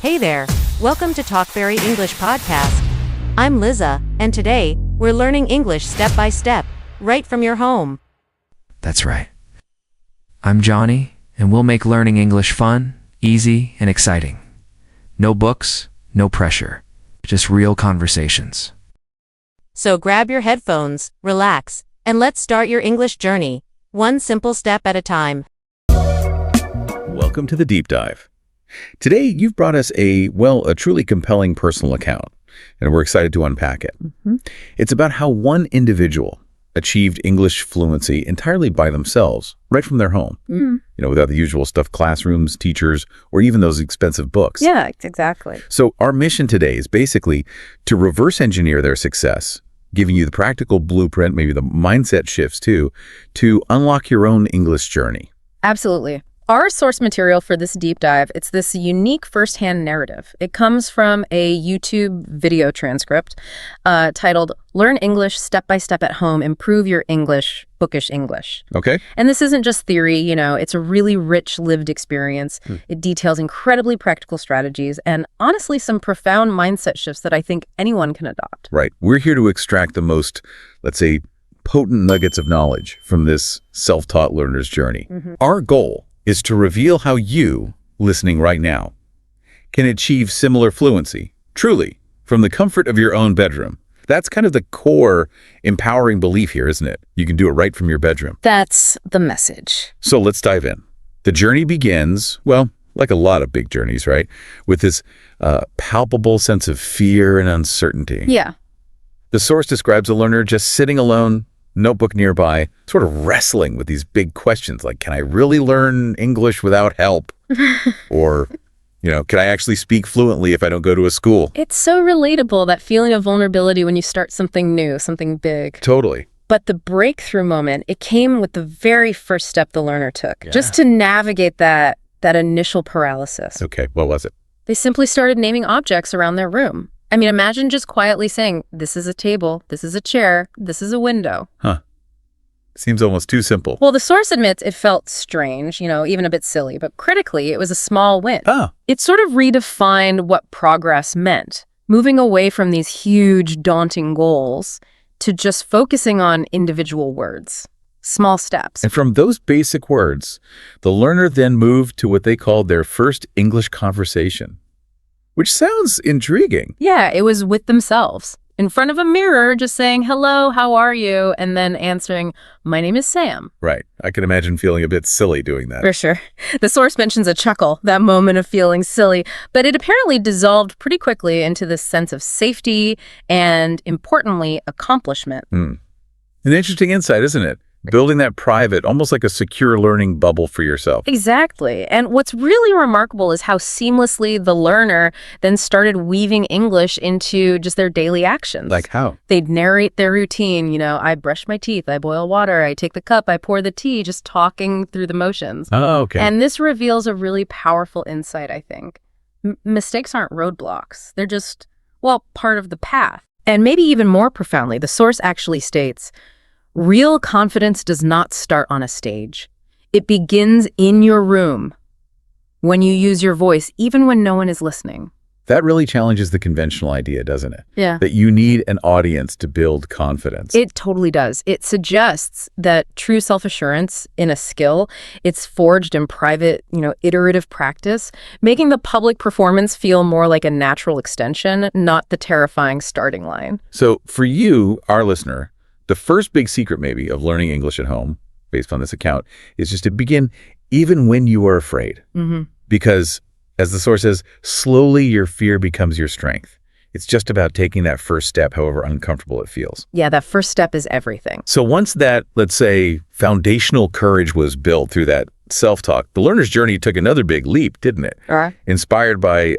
Hey there, welcome to Talkberry English Podcast. I'm Liza, and today, we're learning English step by step, right from your home. That's right. I'm Johnny, and we'll make learning English fun, easy, and exciting. No books, no pressure, just real conversations. So grab your headphones, relax, and let's start your English journey, one simple step at a time. Welcome to the Deep Dive. Today, you've brought us a truly compelling personal account, and we're excited to unpack it. It's about how one individual achieved English fluency entirely by themselves, right from their home. Without the usual stuff, classrooms, teachers, or even those expensive books. Yeah, exactly. So our mission today is basically to reverse engineer their success, giving you the practical blueprint, maybe the mindset shifts too, to unlock your own English journey. Absolutely. Our source material for this deep dive, it's this unique firsthand narrative. It comes from a YouTube video transcript titled, Learn English Step by Step at Home, Improve Your English, Bookish English. Okay. And this isn't just theory, it's a really rich lived experience. It details incredibly practical strategies and honestly some profound mindset shifts that I think anyone can adopt. Right. We're here to extract the most, let's say, potent nuggets of knowledge from this self-taught learner's journey. Our goal is to reveal how you, listening right now, can achieve similar fluency, truly, from the comfort of your own bedroom. That's kind of the core empowering belief here, isn't it? You can do it right from your bedroom. That's the message. So let's dive in. The journey begins, like a lot of big journeys, right? With this palpable sense of fear and uncertainty. Yeah. The source describes a learner just sitting alone, notebook nearby, sort of wrestling with these big questions like, can I really learn English without help? Or, can I actually speak fluently if I don't go to a school? It's so relatable, that feeling of vulnerability when you start something new, something big. Totally. But the breakthrough moment, it came with the very first step the learner took, just to navigate that initial paralysis. Okay, what was it? They simply started naming objects around their room. I mean, imagine just quietly saying, this is a table, this is a chair, this is a window. Seems almost too simple. Well, the source admits it felt strange, even a bit silly, but critically, it was a small win. It sort of redefined what progress meant, moving away from these huge, daunting goals to just focusing on individual words, small steps. And from those basic words, the learner then moved to what they called their first English conversation, which sounds intriguing. Yeah, it was with themselves, in front of a mirror, just saying, hello, how are you? And then answering, my name is Sam. Right. I can imagine feeling a bit silly doing that. For sure. The source mentions a chuckle, that moment of feeling silly, but it apparently dissolved pretty quickly into this sense of safety and, importantly, accomplishment. An interesting insight, isn't it? Building that private, almost like a secure learning bubble for yourself. Exactly. And what's really remarkable is how seamlessly the learner then started weaving English into just their daily actions. Like how? They'd narrate their routine. I brush my teeth, I boil water, I take the cup, I pour the tea, just talking through the motions. Oh, okay. And this reveals a really powerful insight, I think. Mistakes aren't roadblocks. They're just, part of the path. And maybe even more profoundly, the source actually states, real confidence does not start on a stage. It begins in your room, when you use your voice, even when no one is listening. That really challenges the conventional idea, doesn't it? Yeah. That you need an audience to build confidence. It totally does. It suggests that true self-assurance in a skill, it's forged in private, iterative practice, making the public performance feel more like a natural extension, not the terrifying starting line. So for you, our listener, the first big secret maybe of learning English at home, based on this account, is just to begin even when you are afraid. Because, as the source says, slowly your fear becomes your strength. It's just about taking that first step, however uncomfortable it feels. Yeah, that first step is everything. So once that, let's say, foundational courage was built through that self-talk, the learner's journey took another big leap, didn't it? Inspired by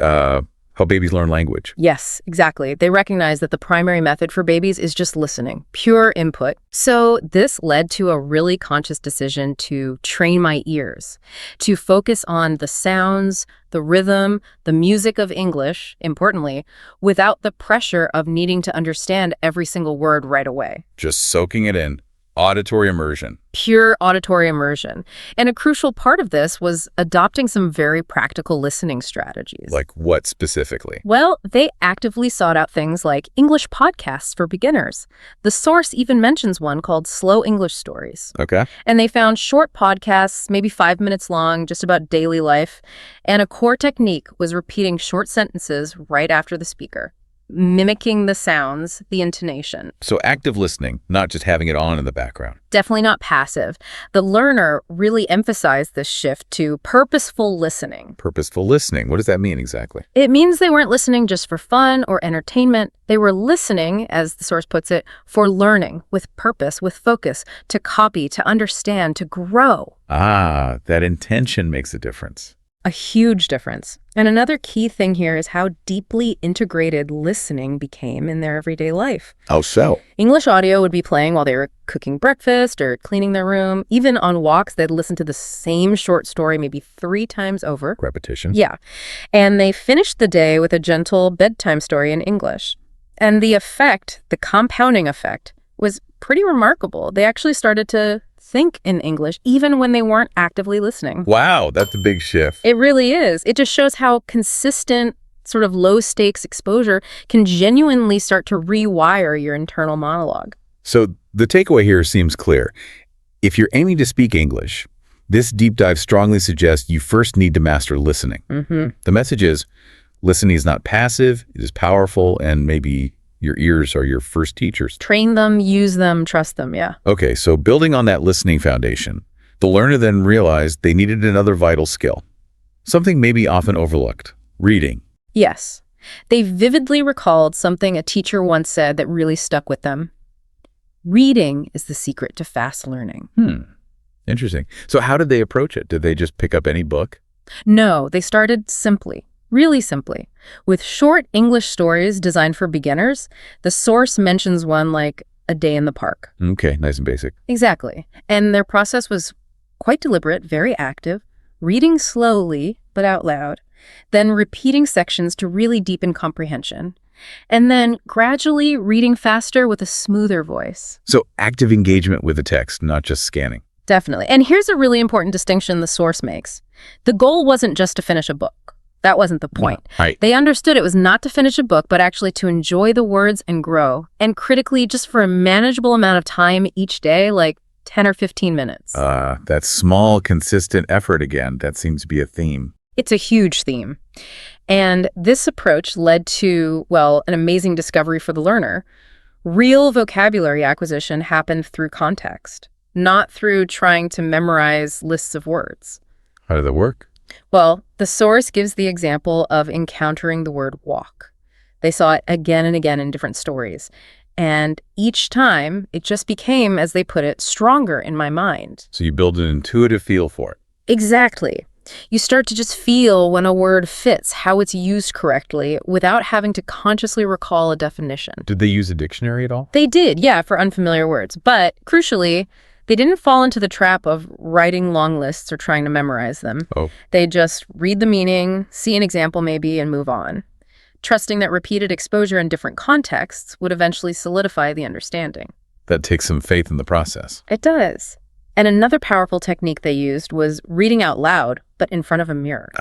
how babies learn language. Yes, exactly. They recognize that the primary method for babies is just listening, pure input. So this led to a really conscious decision to train my ears, to focus on the sounds, the rhythm, the music of English, importantly, without the pressure of needing to understand every single word right away. Just soaking it in, Auditory immersion. Pure auditory immersion. And a crucial part of this was adopting some very practical listening strategies. Like what specifically? Well, they actively sought out things like English podcasts for beginners. The source even mentions one called Slow English Stories. Okay. And they found short podcasts, maybe 5 minutes long, just about daily life. And a core technique was repeating short sentences right after the speaker, mimicking the sounds, the intonation. So active listening, not just having it on in the background. Definitely not passive. The learner really emphasized this shift to purposeful listening. Purposeful listening. What does that mean exactly? It means they weren't listening just for fun or entertainment. They were listening, as the source puts it, for learning, with purpose, with focus, to copy, to understand, to grow. Ah, that intention makes a difference. A huge difference. And another key thing here is how deeply integrated listening became in their everyday life. How so? English audio would be playing while they were cooking breakfast or cleaning their room. Even on walks, they'd listen to the same short story maybe 3 times over. Repetition. Yeah. And they finished the day with a gentle bedtime story in English. And the effect, the compounding effect, was pretty remarkable. They actually started to think in English even when they weren't actively listening. Wow, that's a big shift. It really is. It just shows how consistent, sort of low-stakes exposure can genuinely start to rewire your internal monologue. So the takeaway here seems clear. If you're aiming to speak English, this deep dive strongly suggests you first need to master listening. The message is, listening is not passive, it is powerful, and maybe your ears are your first teachers. Train them, use them, trust them, yeah. Okay, so building on that listening foundation, the learner then realized they needed another vital skill, something maybe often overlooked: reading. Yes. They vividly recalled something a teacher once said that really stuck with them. Reading is the secret to fast learning. Interesting. So how did they approach it? Did they just pick up any book? No, they started simply. Really simply. With short English stories designed for beginners, the source mentions one like A Day in the Park. Okay, nice and basic. Exactly. And their process was quite deliberate, very active, reading slowly but out loud, then repeating sections to really deepen comprehension, and then gradually reading faster with a smoother voice. So active engagement with the text, not just scanning. Definitely. And here's a really important distinction the source makes. The goal wasn't just to finish a book. That wasn't the point. Right. They understood it was not to finish a book, but actually to enjoy the words and grow. And critically, just for a manageable amount of time each day, like 10 or 15 minutes. That small, consistent effort again, that seems to be a theme. It's a huge theme. And this approach led to, well, an amazing discovery for the learner. Real vocabulary acquisition happened through context, not through trying to memorize lists of words. How did that work? Well, the source gives the example of encountering the word walk. They saw it again and again in different stories. And each time, it just became, as they put it, stronger in my mind. So you build an intuitive feel for it. Exactly. You start to just feel when a word fits, how it's used correctly, without having to consciously recall a definition. Did they use a dictionary at all? They did, yeah, for unfamiliar words. But crucially, they didn't fall into the trap of writing long lists or trying to memorize them. Oh. They just read the meaning, see an example maybe, and move on, trusting that repeated exposure in different contexts would eventually solidify the understanding. That takes some faith in the process. It does. And another powerful technique they used was reading out loud, but in front of a mirror.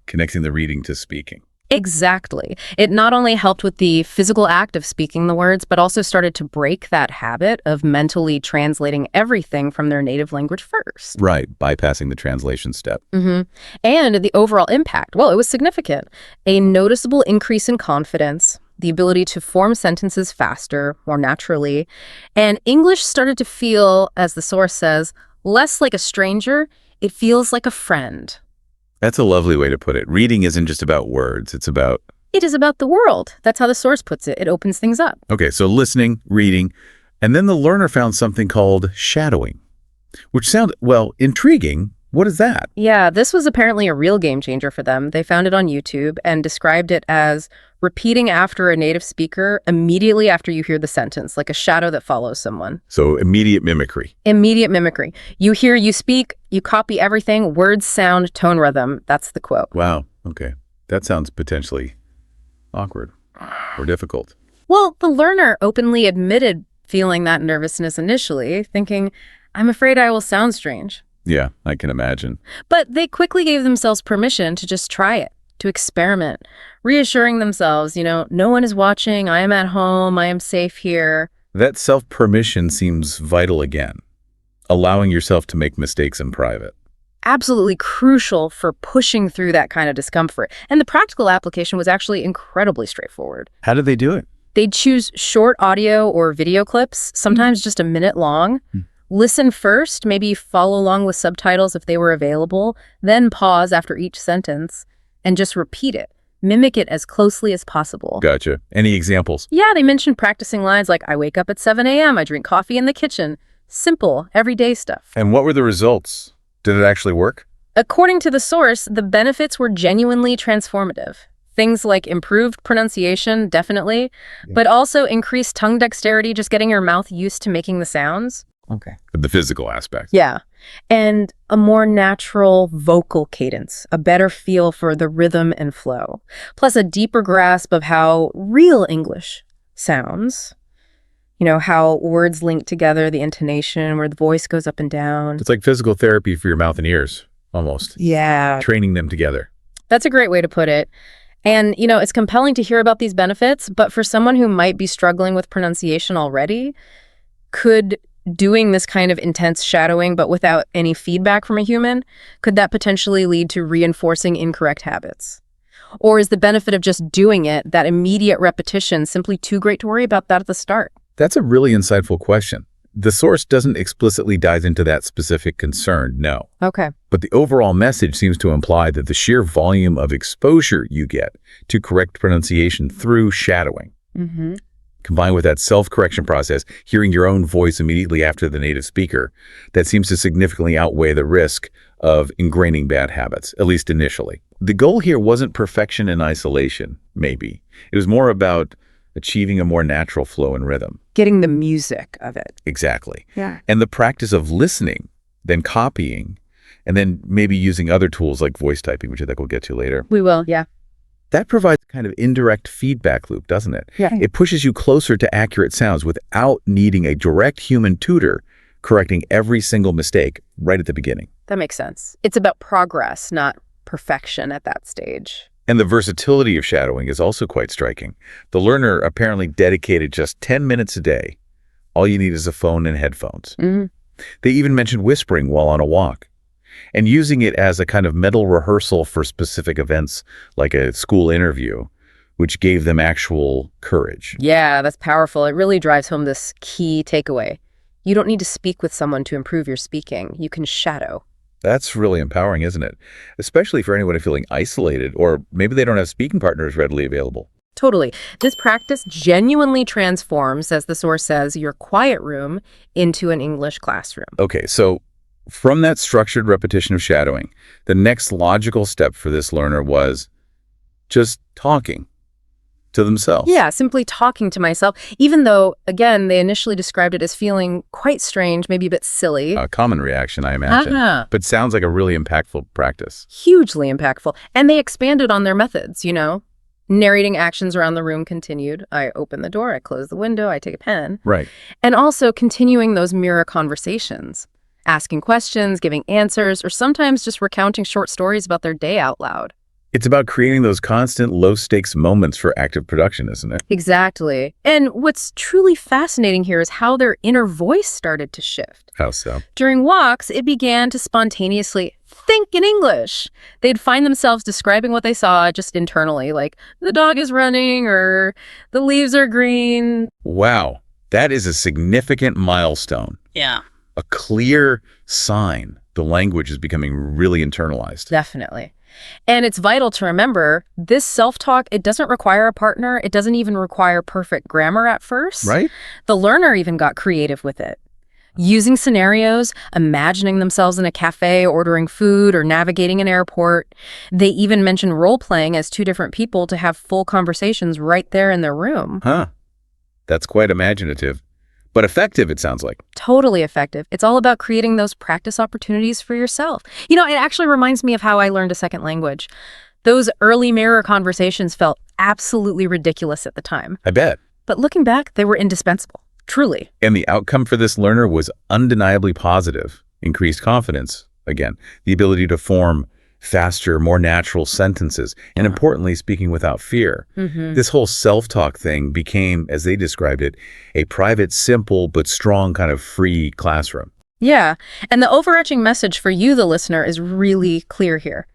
Connecting the reading to speaking. Exactly. It not only helped with the physical act of speaking the words, but also started to break that habit of mentally translating everything from their native language first. Right, bypassing the translation step. And the overall impact, well, it was significant. A noticeable increase in confidence, the ability to form sentences faster, more naturally, and English started to feel, as the source says, less like a stranger, it feels like a friend. That's a lovely way to put it. Reading isn't just about words, it's about... It is about the world. That's how the source puts it. It opens things up. Okay, so listening, reading, and then the learner found something called shadowing, which sounds, well, intriguing. What is that? Yeah, this was apparently a real game changer for them. They found it on YouTube and described it as repeating after a native speaker immediately after you hear the sentence, like a shadow that follows someone. So immediate mimicry. Immediate mimicry. You hear, you speak, you copy everything, words, sound, tone, rhythm. That's the quote. Wow, okay. That sounds potentially awkward or difficult. Well, the learner openly admitted feeling that nervousness initially, thinking, I'm afraid I will sound strange. Yeah, I can imagine. But they quickly gave themselves permission to just try it, to experiment, reassuring themselves, no one is watching, I am at home, I am safe here. That self-permission seems vital again, allowing yourself to make mistakes in private. Absolutely crucial for pushing through that kind of discomfort. And the practical application was actually incredibly straightforward. How did they do it? They'd choose short audio or video clips, sometimes just a minute long. Listen first, maybe follow along with subtitles if they were available, then pause after each sentence and just repeat it. Mimic it as closely as possible. Gotcha. Any examples? Yeah, they mentioned practicing lines like, I wake up at 7 a.m., I drink coffee in the kitchen. Simple, everyday stuff. And what were the results? Did it actually work? According to the source, the benefits were genuinely transformative. Things like improved pronunciation, definitely, but also increased tongue dexterity, just getting your mouth used to making the sounds. Okay. The physical aspect. Yeah. And a more natural vocal cadence, a better feel for the rhythm and flow, plus a deeper grasp of how real English sounds. How words link together, the intonation, where the voice goes up and down. It's like physical therapy for your mouth and ears, almost. Yeah. Training them together. That's a great way to put it. And, it's compelling to hear about these benefits, but for someone who might be struggling with pronunciation already, could doing this kind of intense shadowing, but without any feedback from a human, could that potentially lead to reinforcing incorrect habits? Or is the benefit of just doing it, that immediate repetition, simply too great to worry about that at the start? That's a really insightful question. The source doesn't explicitly dive into that specific concern, no. Okay. But the overall message seems to imply that the sheer volume of exposure you get to correct pronunciation through shadowing, combined with that self-correction process, hearing your own voice immediately after the native speaker, that seems to significantly outweigh the risk of ingraining bad habits, at least initially. The goal here wasn't perfection in isolation, maybe. It was more about achieving a more natural flow and rhythm. Getting the music of it. Exactly. Yeah. And the practice of listening, then copying, and then maybe using other tools like voice typing, which I think we'll get to later. We will, yeah. That provides a kind of indirect feedback loop, doesn't it? Yeah. It pushes you closer to accurate sounds without needing a direct human tutor correcting every single mistake right at the beginning. That makes sense. It's about progress, not perfection at that stage. And the versatility of shadowing is also quite striking. The learner apparently dedicated just 10 minutes a day. All you need is a phone and headphones. They even mentioned whispering while on a walk and using it as a kind of mental rehearsal for specific events like a school interview, which gave them actual courage. Yeah, that's powerful. It really drives home this key takeaway. You don't need to speak with someone to improve your speaking. You can shadow. That's really empowering, isn't it? Especially for anyone feeling isolated, or maybe they don't have speaking partners readily available. Totally. This practice genuinely transforms, as the source says, your quiet room into an English classroom. Okay, so from that structured repetition of shadowing, the next logical step for this learner was just talking to themselves. Yeah, simply talking to myself, even though, again, they initially described it as feeling quite strange, maybe a bit silly. A common reaction, I imagine. But sounds like a really impactful practice. Hugely impactful. And they expanded on their methods, Narrating actions around the room continued. I open the door, I close the window, I take a pen. Right. And also continuing those mirror conversations, asking questions, giving answers, or sometimes just recounting short stories about their day out loud. It's about creating those constant low-stakes moments for active production, isn't it? Exactly. And what's truly fascinating here is how their inner voice started to shift. How so? During walks, it began to spontaneously think in English. They'd find themselves describing what they saw just internally, like, the dog is running or the leaves are green. Wow. That is a significant milestone. Yeah. A clear sign the language is becoming really internalized. Definitely. And it's vital to remember, this self-talk, it doesn't require a partner. It doesn't even require perfect grammar at first. Right? The learner even got creative with it. Using scenarios, imagining themselves in a cafe, ordering food, or navigating an airport. They even mentioned role-playing as two different people to have full conversations right there in their room. Huh. That's quite imaginative. But effective, it sounds like. Totally effective. It's all about creating those practice opportunities for yourself. It actually reminds me of how I learned a second language. Those early mirror conversations felt absolutely ridiculous at the time. I bet. But looking back, they were indispensable. truly. And the outcome for this learner was undeniably positive. Increased confidence, again, the ability to form faster, more natural sentences, and importantly, speaking without fear. This whole self-talk thing became, as they described it, a private, simple, but strong kind of free classroom. Yeah, and the overarching message for you, the listener, is really clear here.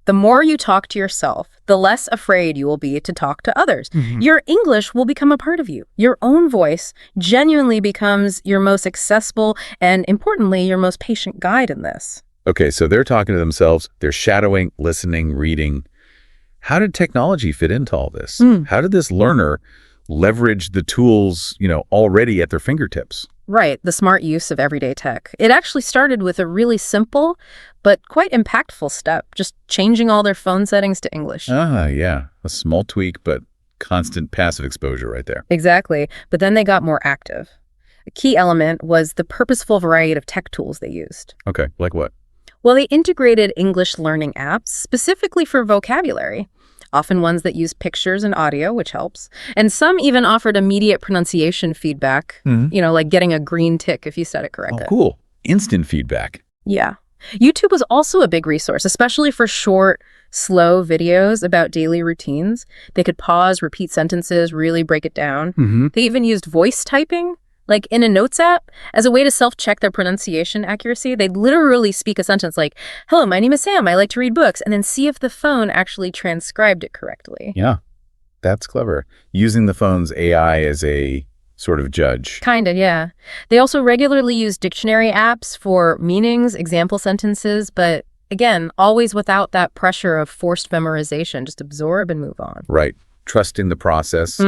The more you talk to yourself, the less afraid you will be to talk to others. Your English will become a part of you. Your own voice genuinely becomes your most accessible and, importantly, your most patient guide in this. Okay, so they're talking to themselves, they're shadowing, listening, reading. How did technology fit into all this? How did this learner leverage the tools, already at their fingertips? Right, the smart use of everyday tech. It actually started with a really simple but quite impactful step, just changing all their phone settings to English. Yeah, a small tweak, but constant passive exposure right there. Exactly, but then they got more active. A key element was the purposeful variety of tech tools they used. Okay, like what? Well, they integrated English learning apps specifically for vocabulary, often ones that use pictures and audio, which helps. And some even offered immediate pronunciation feedback, like getting a green tick if you said it correctly. Oh, cool. Instant feedback. Yeah. YouTube was also a big resource, especially for short, slow videos about daily routines. They could pause, repeat sentences, really break it down. They even used voice typing, like in a notes app, as a way to self-check their pronunciation accuracy. They'd literally speak a sentence like, "Hello, my name is Sam. I like to read books," and then see if the phone actually transcribed it correctly. Yeah, that's clever. Using the phone's AI as a sort of judge. Kinda, yeah. They also regularly use dictionary apps for meanings, example sentences, but again, always without that pressure of forced memorization. Just absorb and move on. Right. Trusting the process.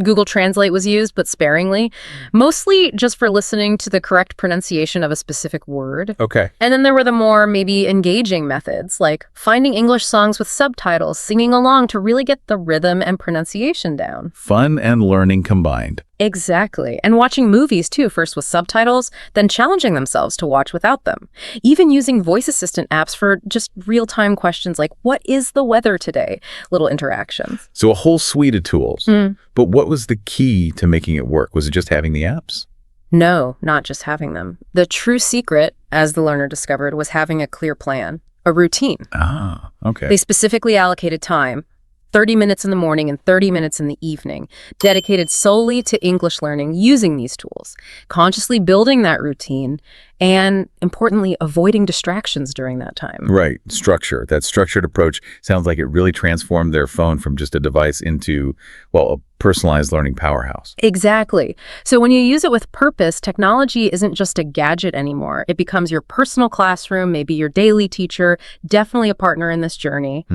Google Translate was used, but sparingly, mostly just for listening to the correct pronunciation of a specific word. Okay. And then there were the more maybe engaging methods, like finding English songs with subtitles, singing along to really get the rhythm and pronunciation down. Fun and learning combined. Exactly. And watching movies, too, first with subtitles, then challenging themselves to watch without them. Even using voice assistant apps for just real-time questions like, what is the weather today? Little interactions. So a whole suite of tools. But what was the key to making it work? Was it just having the apps? No, not just having them. The true secret, as the learner discovered, was having a clear plan, a routine. Ah, okay. They specifically allocated time, 30 minutes in the morning and 30 minutes in the evening, dedicated solely to English learning using these tools, consciously building that routine, and importantly, avoiding distractions during that time. Right. Structure. That structured approach sounds like it really transformed their phone from just a device into, well, a personalized learning powerhouse. Exactly. So when you use it with purpose, technology isn't just a gadget anymore. It becomes your personal classroom, maybe your daily teacher, definitely a partner in this journey.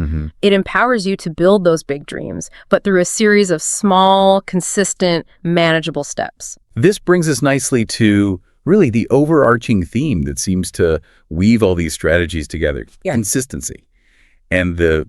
It empowers you to build those big dreams, but through a series of small, consistent, manageable steps. This brings us nicely to really the overarching theme that seems to weave all these strategies together. Consistency. And the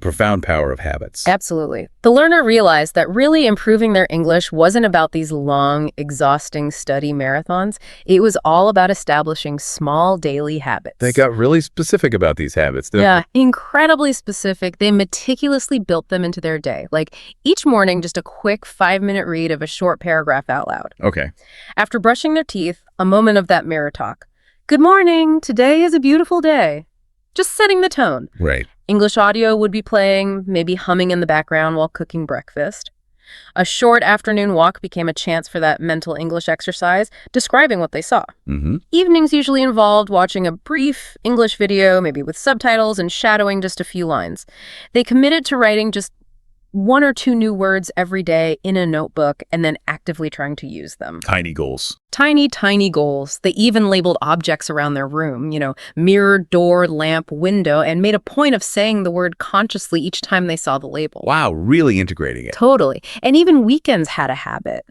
profound power of habits. Absolutely. The learner realized that really improving their English wasn't about these long, exhausting study marathons. It was all about establishing small daily habits. They got really specific about these habits, didn't Yeah, incredibly specific. They meticulously built them into their day. Like each morning, just a quick 5-minute read of a short paragraph out loud. they? Okay. After brushing their teeth, a moment of that mirror talk. Good morning. Today is a beautiful day. Just setting the tone. Right. English audio would be playing, maybe humming in the background while cooking breakfast. A short afternoon walk became a chance for that mental English exercise, describing what they saw. Evenings usually involved watching a brief English video, maybe with subtitles, and shadowing just a few lines. They committed to writing just 1 or 2 new words every day in a notebook and then actively trying to use them. Tiny goals. Tiny, tiny goals. They even labeled objects around their room, mirror, door, lamp, window, and made a point of saying the word consciously each time they saw the label. Wow, really integrating it. Totally. And even weekends had a habit,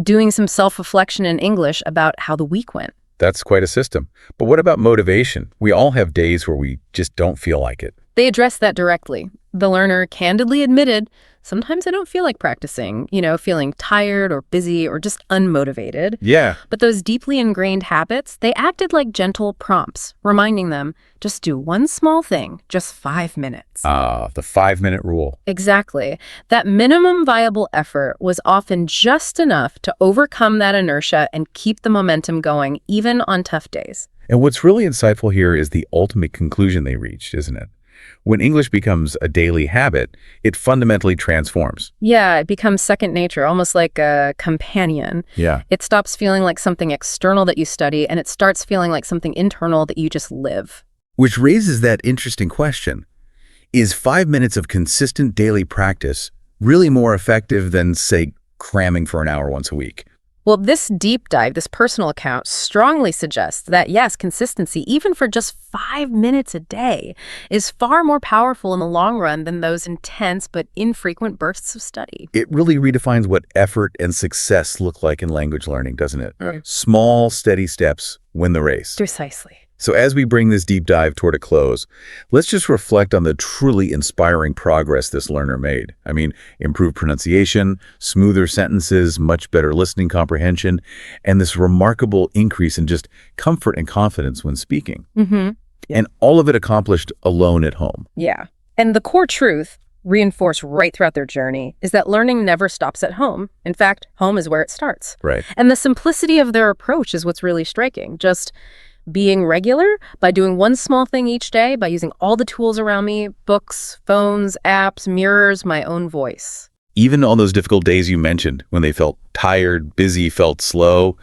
doing some self-reflection in English about how the week went. That's quite a system. But what about motivation? We all have days where we just don't feel like it. They addressed that directly. The learner candidly admitted Sometimes I don't feel like practicing, feeling tired or busy or just unmotivated. Yeah. But those deeply ingrained habits, they acted like gentle prompts, reminding them, just do one small thing, just 5 minutes. The 5-minute rule. Exactly. That minimum viable effort was often just enough to overcome that inertia and keep the momentum going, even on tough days. And what's really insightful here is the ultimate conclusion they reached, isn't it? When English becomes a daily habit, it fundamentally transforms. Yeah, it becomes second nature, almost like a companion. Yeah. It stops feeling like something external that you study, and it starts feeling like something internal that you just live. Which raises that interesting question. Is 5 minutes of consistent daily practice really more effective than, say, cramming for an hour once a week? Well, this deep dive, this personal account, strongly suggests that, yes, consistency, even for just 5 minutes a day, is far more powerful in the long run than those intense but infrequent bursts of study. It really redefines what effort and success look like in language learning, doesn't it? Right. Small, steady steps win the race. Precisely. So as we bring this deep dive toward a close, let's just reflect on the truly inspiring progress this learner made. I mean, improved pronunciation, smoother sentences, much better listening comprehension, and this remarkable increase in just comfort and confidence when speaking. Mm-hmm. And all of it accomplished alone at home. Yeah. And the core truth, reinforced right throughout their journey, is that learning never stops at home. In fact, home is where it starts. Right. And the simplicity of their approach is what's really striking. Just being regular by doing one small thing each day, by using all the tools around me, books, phones, apps, mirrors, my own voice. Even on those difficult days you mentioned, when they felt tired, busy, felt slow,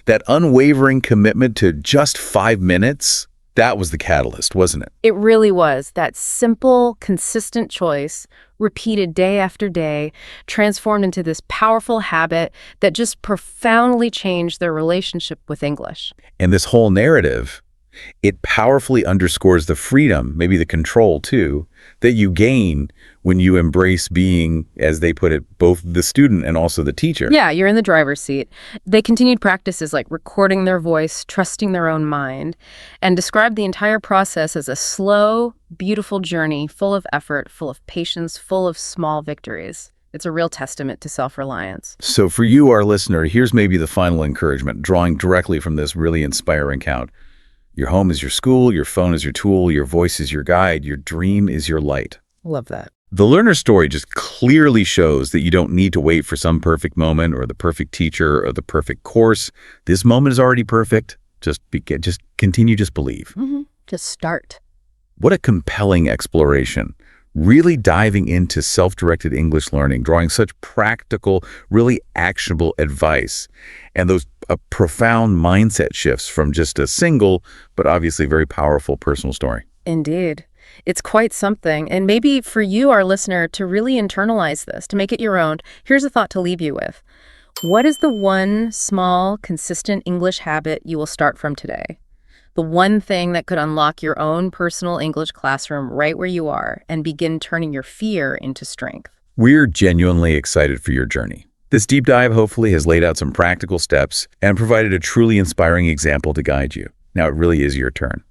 that unwavering commitment to just 5 minutes, that was the catalyst, wasn't it? It really was. That simple, consistent choice, repeated day after day, transformed into this powerful habit that just profoundly changed their relationship with English. And this whole narrative, it powerfully underscores the freedom, maybe the control too, that you gain when you embrace being, as they put it, both the student and also the teacher. Yeah, you're in the driver's seat. They continued practices like recording their voice, trusting their own mind, and described the entire process as a slow, beautiful journey full of effort, full of patience, full of small victories. It's a real testament to self-reliance. So for you, our listener, here's maybe the final encouragement, drawing directly from this really inspiring account. Your home is your school, your phone is your tool, your voice is your guide, your dream is your light. Love that. The learner's story just clearly shows that you don't need to wait for some perfect moment or the perfect teacher or the perfect course. This moment is already perfect. Just continue, just believe. Mm-hmm. Just start. What a compelling exploration. Really diving into self-directed English learning, drawing such practical, really actionable advice, and those profound mindset shifts from just a single, but obviously very powerful personal story. Indeed. It's quite something. And maybe for you, our listener, to really internalize this, to make it your own, here's a thought to leave you with. What is the one small, consistent English habit you will start from today? The one thing that could unlock your own personal English classroom right where you are and begin turning your fear into strength. We're genuinely excited for your journey. This deep dive hopefully has laid out some practical steps and provided a truly inspiring example to guide you. Now it really is your turn.